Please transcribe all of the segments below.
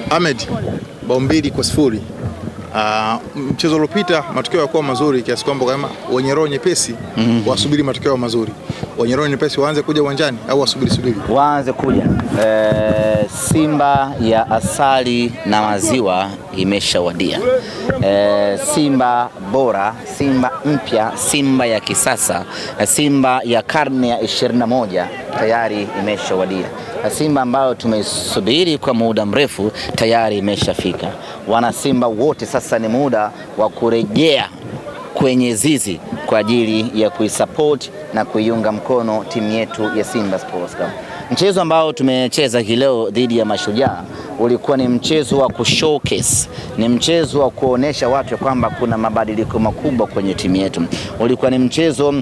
Ahmed, bao 2-0. Mchezo uliopita matokeo yalikuwa mazuri kiasi kwamba kama wenye roho nyepesi wasubiri matokeo mazuri. Wenye roho nyepesi waanze kuja uwanjani au wasubiri? Waanze kuja. Simba ya asali na maziwa imeshawadia. Simba bora, Simba mpya, Simba ya kisasa, Simba ya karne ya 21 tayari imeshawadia. Simba ambayo tumesubiri kwa muda mrefu tayari imeshafika. Wana Simba wote sasa ni muda wa kurejea kwenye zizi kwa ajili ya kuisupport na kuiunga mkono timu yetu ya Simba Sports Club. Mchezo ambao tumecheza hii leo dhidi ya Mashujaa ulikuwa ni mchezo wa kushowcase, ni mchezo wa kuonesha watu kwamba kuna mabadiliko makubwa kwenye timu yetu. Ulikuwa ni mchezo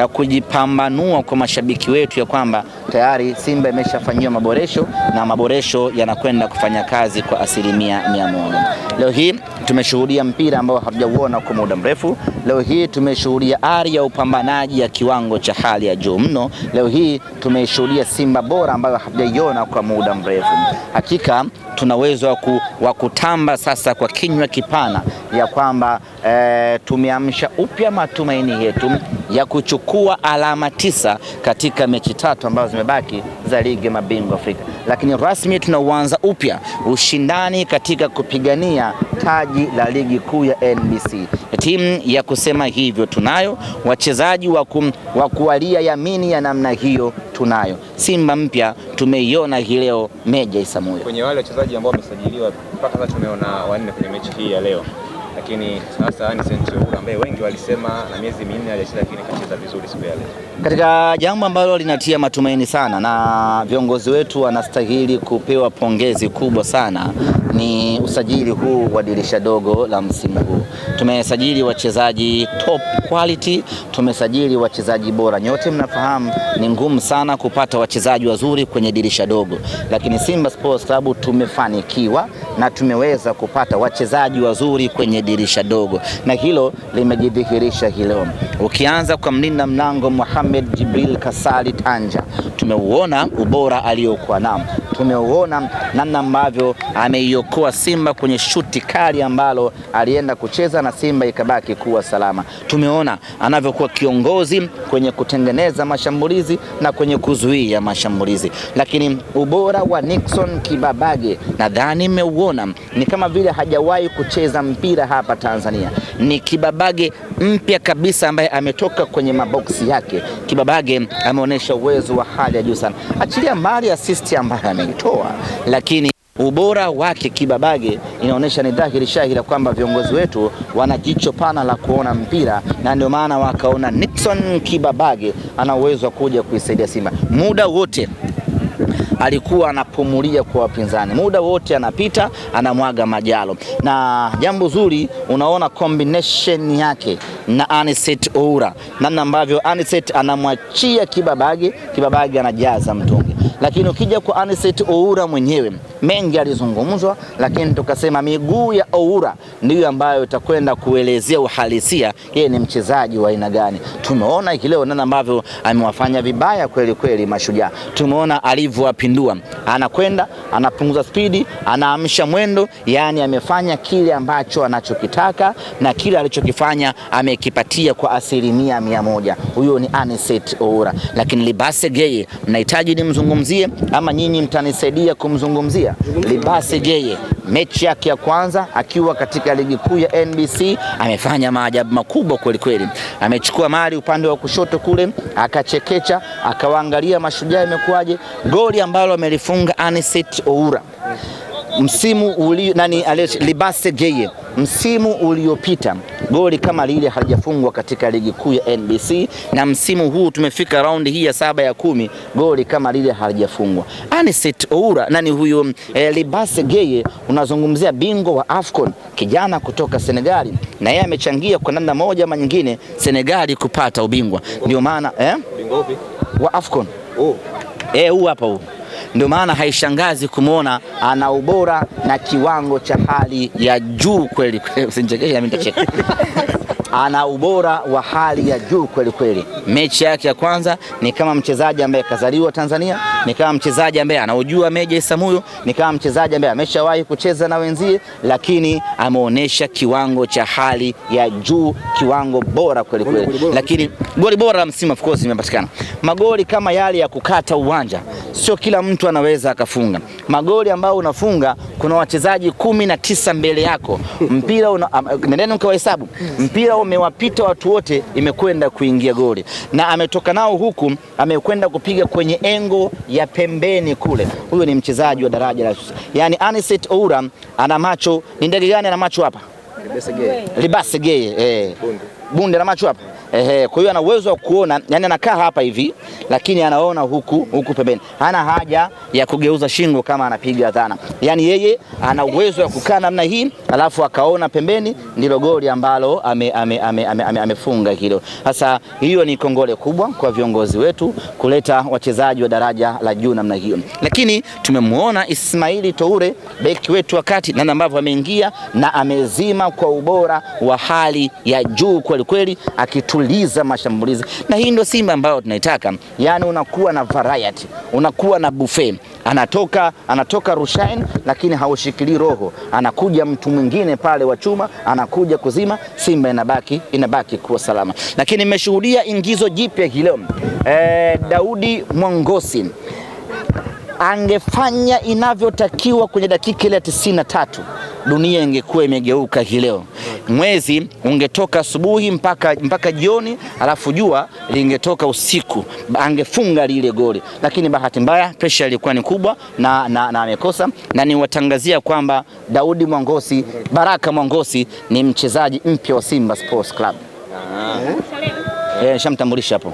wa kujipambanua kwa mashabiki wetu ya kwamba tayari Simba imeshafanyiwa maboresho na maboresho yanakwenda kufanya kazi kwa 100%. Leo hii tumeshuhudia mpira ambao hatujauona kwa muda mrefu. Leo hii tumeshuhudia ari ya upambanaji ya kiwango cha hali ya juu mno. Leo hii tumeshuhudia Simba bora ambayo hatujaiona kwa muda mrefu. Hakika tuna uwezo wa kutamba sasa kwa kinywa kipana ya kwamba tumeamsha upya matumaini yetu ya kuchukua alama 9 katika mechi 3 ambazo zimebaki za ligi ya mabingwa Afrika. Lakini rasmi tunauanza upya ushindani katika kupigania taji la ligi kuu ya NBC. Timu ya kusema hivyo tunayo, wachezaji wa kuwalia yamini ya namna hiyo tunayo. Simba mpya tumeiona hii leo Meja Isamuhyo. Kwenye wale wachezaji ambao wamesajiliwa mpaka sasa tumeona 4 kwenye mechi hii ya leo. Lakini sasa Anicet Oura ambaye wengi walisema na miezi 4 hajacheza, lakini kacheza vizuri siku ya leo. Katika jambo ambalo linatia matumaini sana na viongozi wetu wanastahili kupewa pongezi kubwa sana ni usajili huu wa dirisha dogo la msimu huu. Tumesajili wachezaji top quality, tumesajili wachezaji bora. Nyote mnafahamu ni ngumu sana kupata wachezaji wazuri kwenye dirisha dogo, lakini Simba Sports Club tumefanikiwa na tumeweza kupata wachezaji wazuri kwenye dirisha dogo, na hilo limejidhihirisha hilo. Ukianza kwa mlinda mlango Mohamed Jibril Kasali Tanja, tumeuona ubora aliokuwa nao, tumeuona namna ambavyo ameiokoa Simba kwenye shuti kali ambalo alienda kucheza na Simba ikabaki kuwa salama. Tumeona anavyokuwa kiongozi kwenye kutengeneza mashambulizi na kwenye kuzuia mashambulizi. Lakini ubora wa Nixon Kibabage nadhani mmeuona, ni kama vile hajawahi kucheza mpira hapa Tanzania. Ni Kibabage mpya kabisa ambaye ametoka kwenye maboksi yake. Kibabage ameonyesha uwezo wa hali ya juu sana. Achilia mbali assist ambayo ameitoa, lakini ubora wake Kibabage inaonyesha ni dhahiri shahiri kwamba viongozi wetu wana jicho pana la kuona mpira, na ndio maana wakaona Nixon Kibabage ana uwezo wa kuja kuisaidia Simba. Muda wote alikuwa anapumulia kwa wapinzani, muda wote anapita anamwaga majalo. Na jambo zuri, unaona combination yake na Anicet Oura, namna ambavyo Anicet anamwachia Kibabage, Kibabage anajaza mtungi. Lakini ukija kwa Anicet Oura mwenyewe, mengi alizungumzwa, lakini tukasema miguu ya Oura ndiyo ambayo itakwenda kuelezea uhalisia yeye ni mchezaji wa aina gani. Tumeona leo namna ambavyo amewafanya vibaya kweli kweli Mashujaa. Tumeona alivyowapindua, anakwenda anapunguza spidi, anaamsha mwendo, yani amefanya kile ambacho anachokitaka, na kile alichokifanya amekipatia kwa 100%. Huyo ni Anicet Oura. Lakini Libase Geye, mnahitaji nimzungumzie ama nyinyi mtanisaidia kumzungumzia? Libase Geye, mechi yake ya kwanza akiwa katika ligi kuu ya NBC amefanya maajabu makubwa kweli kweli. Amechukua mali upande wa kushoto kule, akachekecha, akawaangalia Mashujaa imekuaje. Goli ambalo amelifunga Anicet Oura msimu Libase Geye msimu uliopita, goli kama lile halijafungwa katika ligi kuu ya NBC, na msimu huu tumefika raundi hii ya 7 ya 10, goli kama lile halijafungwa. Anicet Oura huyo Libase Geye, unazungumzia bingwa wa AFCON, kijana kutoka Senegali, na yeye amechangia kwa namna moja ama nyingine Senegali kupata ubingwa. Ndio maana bingwa wa AFCON huu hapa huu. Ndio maana haishangazi kumuona ana ubora na kiwango cha hali ya juu kweli. Usinichekeshe mimi nitacheka. ana ubora wa hali ya juu kweli kweli. Mechi yake ya kwanza ni kama mchezaji ambaye kazaliwa Tanzania, ni kama mchezaji ambaye anaujua Meja Isamuhyo, ni kama mchezaji ambaye ameshawahi kucheza na wenzie, lakini ameonyesha kiwango cha hali ya juu, kiwango bora kweli kweli. Lakini goli bora la msimu of course limepatikana. Magoli kama yale ya kukata uwanja sio kila mtu anaweza akafunga. Magoli ambayo unafunga, kuna wachezaji 19 mbele yako, mpira nendeni mkawahesabu, mpira umewapita watu wote, imekwenda kuingia goli, na ametoka nao huku amekwenda kupiga kwenye engo ya pembeni kule. Huyo ni mchezaji wa daraja la, yani Anicet Oura ana macho. Ni ndege gani ana macho hapa? Libase Geye. Bunde ana macho hapa. Kwa hiyo ana uwezo wa kuona, yani anakaa hapa hivi lakini anaona huku pembeni. Hana haja ya kugeuza shingo kama anapiga dhana. Yani yeye ana uwezo wa kukaa namna hii alafu akaona pembeni, ndilo goli ambalo amefunga hilo. Sasa hiyo ni kongole kubwa kwa viongozi wetu kuleta wachezaji wa daraja la juu namna hiyo. Lakini tumemwona Ismail Toure beki wetu wakati na ambavyo ameingia na amezima kwa ubora wa hali ya juu kweli kweli, akituliza mashambulizi. Na hii ndio Simba ambayo tunaitaka. Yani unakuwa na variety, unakuwa na buffet. Anatoka Rushain lakini haushikili roho, anakuja mtu mwingine pale wa chuma anakuja kuzima, Simba inabaki kuwa salama. Lakini nimeshuhudia ingizo jipya hilo. Daudi Mwangosi angefanya inavyotakiwa kwenye dakika ile 93, dunia ingekuwa imegeuka hii leo. Mwezi ungetoka asubuhi mpaka jioni, alafu jua lingetoka usiku, angefunga lile goli. Lakini bahati mbaya pressure ilikuwa ni kubwa na amekosa. Na niwatangazia kwamba Daudi Mwangosi, Baraka Mwangosi ni mchezaji mpya wa Simba Sports Club. Shamtambulisha hapo.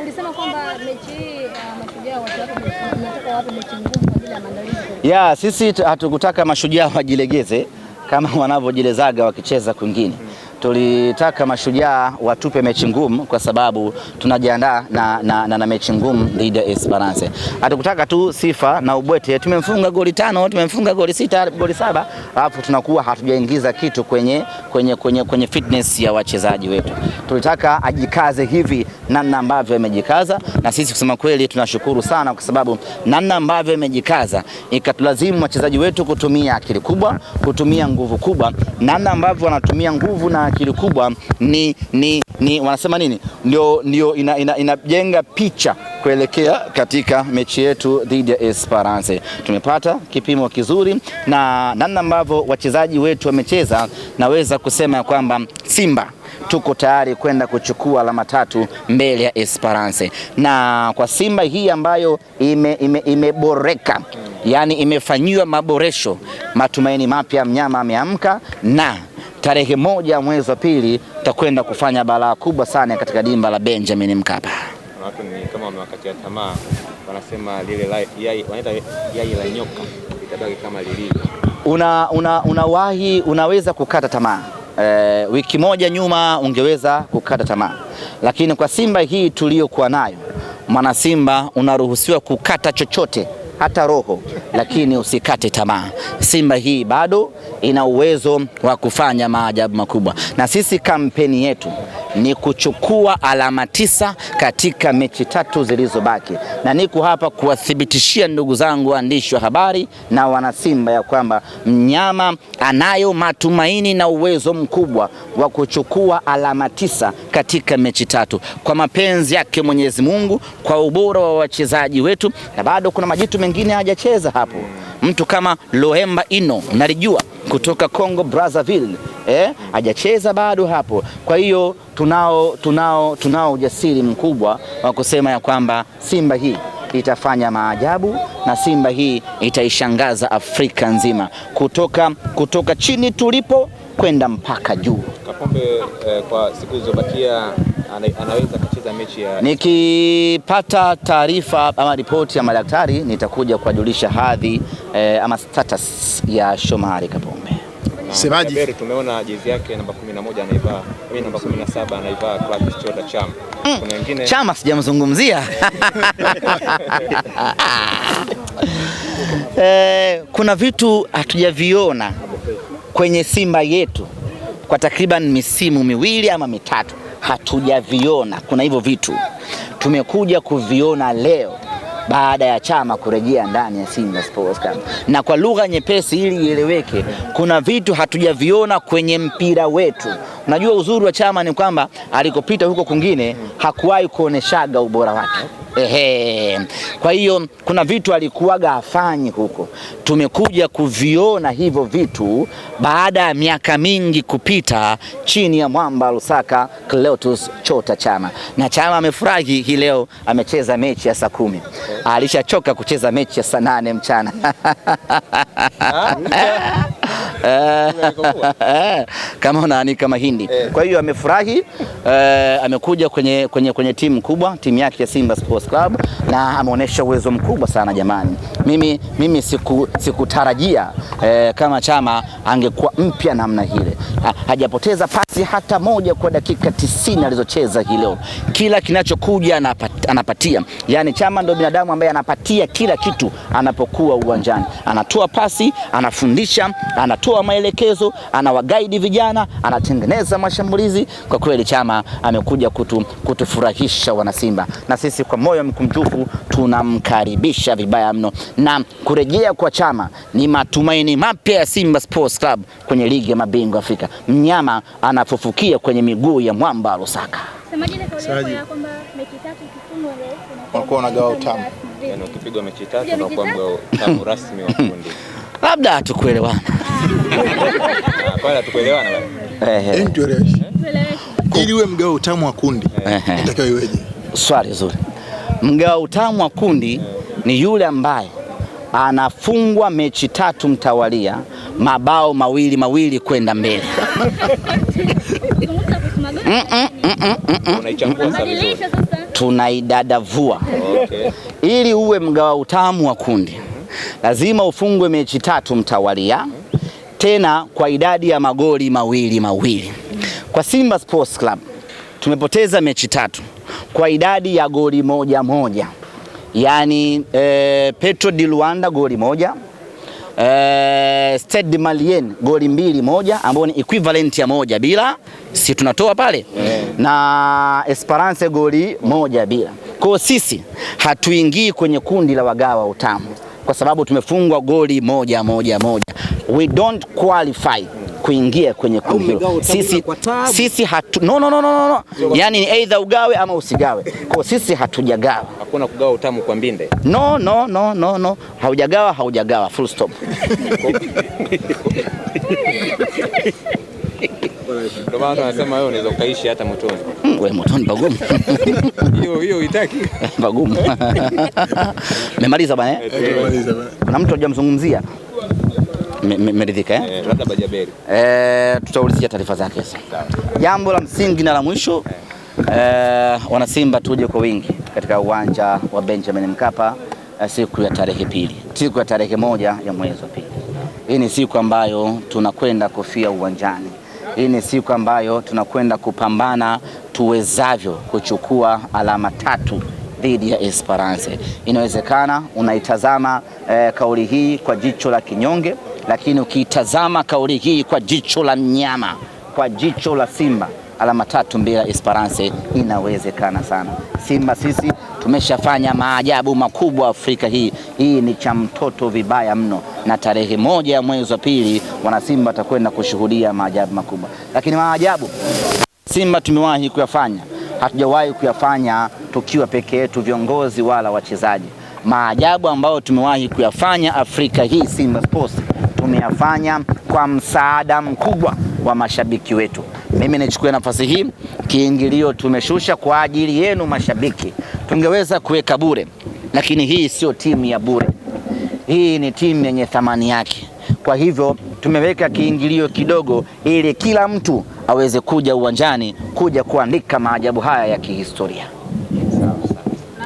Ulisema kwamba mechi hii Mashujaa wanataka wape mechi ngumu kwa ajili ya maandalizi. Sisi hatukutaka Mashujaa wajilegeze kama wanavyojilezaga wakicheza kwingine. Tulitaka Mashujaa watupe mechi ngumu kwa sababu tunajiandaa na mechi ngumu dhidi ya Esperance. Hatukutaka tu sifa na ubwete, tumemfunga goli 5, tumemfunga goli 6, goli 7, alafu tunakuwa hatujaingiza kitu kwenye fitness ya wachezaji wetu. Tulitaka ajikaze hivi namna ambavyo amejikaza, na sisi kusema kweli tunashukuru sana kwa sababu namna ambavyo amejikaza ikatulazimu wachezaji wetu kutumia akili kubwa, kutumia nguvu kubwa. Namna ambavyo wanatumia nguvu na akili kubwa ni wanasema nini? Ndio inajenga picha kuelekea katika mechi yetu dhidi ya Esperance. Tumepata kipimo kizuri na namna ambavyo wachezaji wetu wamecheza, naweza kusema kwamba Simba tuko tayari kwenda kuchukua alama 3 mbele ya Esperance. Na kwa Simba hii ambayo imeboreka, yani imefanyiwa maboresho, matumaini mapya, mnyama ameamka, na tarehe 1 mwezi wa pili tutakwenda kufanya balaa kubwa sana katika dimba la Benjamin Mkapa. Watu ni kama wamewakatia tamaa, wanasema lile wanaita yai la nyoka itabaki kama lilivyo. Unaweza kukata tamaa. Wiki moja nyuma ungeweza kukata tamaa, lakini kwa Simba hii tuliyokuwa nayo, mwana Simba unaruhusiwa kukata chochote, hata roho, lakini usikate tamaa. Simba hii bado ina uwezo wa kufanya maajabu makubwa, na sisi kampeni yetu ni kuchukua alama 9 katika mechi 3 zilizobaki. Na niko hapa kuwathibitishia ndugu zangu waandishi wa habari na wana Simba ya kwamba mnyama anayo matumaini na uwezo mkubwa wa kuchukua alama 9 katika mechi 3 kwa mapenzi yake Mwenyezi Mungu, kwa ubora wa wachezaji wetu, na bado kuna majitu mengine hajacheza hapo. Mtu kama Lohemba Ino nalijua kutoka Congo Brazzaville, hajacheza bado hapo. Kwa hiyo tunao ujasiri mkubwa wa kusema ya kwamba Simba hii itafanya maajabu, na Simba hii itaishangaza Afrika nzima, kutoka chini tulipo kwenda mpaka juu. Kapombe kwa siku zilizobakia anaweza kucheza mechi ya... Nikipata taarifa ama ripoti ya madaktari nitakuja kuwajulisha hadhi ama status ya Shomari Kapombe. Semaji, tumeona jezi yake namba 11 anaivaa, namba 17 anaivaa Clatous Chota Chama. Kuna wengine Chama sijamzungumzia. Kuna vitu hatujaviona kwenye Simba yetu kwa takriban misimu miwili ama mitatu hatujaviona. Kuna hivyo vitu tumekuja kuviona leo baada ya Chama kurejea ndani ya Simba Sports Club. Na kwa lugha nyepesi ili ieleweke, kuna vitu hatujaviona kwenye mpira wetu. Unajua uzuri wa Chama ni kwamba alikopita huko kwingine hakuwahi kuoneshaga ubora wake. Kwa hiyo kuna vitu alikuwaga hafanyi huko. Tumekuja kuviona hivyo vitu baada ya miaka mingi kupita chini ya mwamba Lusaka Clatous Chota Chama. Na Chama amefurahi hii leo, amecheza mechi ya saa 10. Alishachoka kucheza mechi ya saa 8 mchana. Kama unaanika mahindi. Kwa hiyo amefurahi, amekuja kwenye timu kubwa, timu yake ya Simba Sports Club, na ameonyesha uwezo mkubwa sana jamani. Mimi sikutarajia kama Chama angekuwa mpya namna hile. Hajapoteza pasi hata moja kwa dakika 90 alizocheza hii leo. Kila kinachokuja anapatia. Yaani Chama ndio binadamu ambaye anapatia kila kitu anapokuwa uwanjani. Anatoa pasi, anafundisha, anatoa maelekezo, anawaguide vijana, anatengeneza mashambulizi. Kwa kweli Chama amekuja kutufurahisha wanasimba, na sisi kwa moyo mkunjufu tunamkaribisha vibaya mno. Na kurejea kwa Chama ni matumaini mapya ya Simba Sports Club kwenye ligi ya mabingwa Afrika. Mnyama anafufukia kwenye miguu ya mwamba Lusaka. Semaje kauli yako kwamba mechi 3 ikifungwa leo unakuwa unagawa utamu? Yaani ukipigwa mechi 3 unakuwa utamu rasmi wa kundi. Labda hatukuelewana. Pale hatukuelewana bwana. Tueleweshe. Ili uwe mgao utamu wa kundi inatakiwa iweje? Swali zuri. Mgao utamu wa kundi ni yule ambaye anafungwa mechi 3 mtawalia, mabao mawili kwenda mbele. Unaichambua sasa vizuri. Tunaidadavua. Okay. Ili uwe mgao utamu wa kundi lazima ufungwe mechi 3 mtawalia, tena kwa idadi ya magoli mawili. Kwa Simba Sports Club tumepoteza mechi 3 kwa idadi ya goli moja. Yaani Petro di Luanda goli 1, Stade de Malien goli 2-1 ambao ni equivalent ya 1-0, si tunatoa pale, na Esperance goli 1-0. Kwa sisi hatuingii kwenye kundi la wagawa utamu kwa sababu tumefungwa goli moja. We don't qualify kuingia kwenye kundi hilo. Sisi hatu no. Yaani ni either ugawe ama usigawe. Kwa sisi hatujagawa. Hakuna kugawa utamu kwa mbinde. No. Haujagawa full stop. Ndio maana tunasema wewe unaweza ukaishi hata motoni. Wewe motoni bagumu. Hiyo uitaki. Bagumu. Memaliza bwana Memaliza bwana. Kuna mtu hajamzungumzia. Meridhika Labda Bajaberi. Tutaulizia taarifa zake sasa. Jambo la msingi na la mwisho, wana Simba tuje kwa wingi katika uwanja wa Benjamin Mkapa siku ya tarehe 2. Siku ya tarehe 1 ya mwezi wa 2. Hii ni siku ambayo tunakwenda kufia uwanjani. Hii ni siku ambayo tunakwenda kupambana tuwezavyo kuchukua alama 3 dhidi ya Esperance. Inawezekana unaitazama kauli hii kwa jicho la kinyonge, lakini ukiitazama kauli hii kwa jicho la mnyama, kwa jicho la Simba, alama 3 mbele ya Esperance inawezekana sana. Simba sisi tumeshafanya maajabu makubwa Afrika hii. Hii ni cha mtoto vibaya mno, na tarehe 1 ya mwezi wa 2 wana Simba watakwenda kushuhudia maajabu makubwa. Lakini maajabu Simba tumewahi kuyafanya, hatujawahi kuyafanya tukiwa peke yetu viongozi wala wachezaji. Maajabu ambayo tumewahi kuyafanya Afrika hii Simba Sports tumeyafanya kwa msaada mkubwa wa mashabiki wetu. Mimi nichukue nafasi hii, kiingilio tumeshusha kwa ajili yenu mashabiki. Tungeweza kuweka bure, lakini hii sio timu ya bure. Hii ni timu yenye thamani yake. Kwa hivyo tumeweka kiingilio kidogo ili kila mtu aweze kuja uwanjani kuja kuandika maajabu haya ya kihistoria.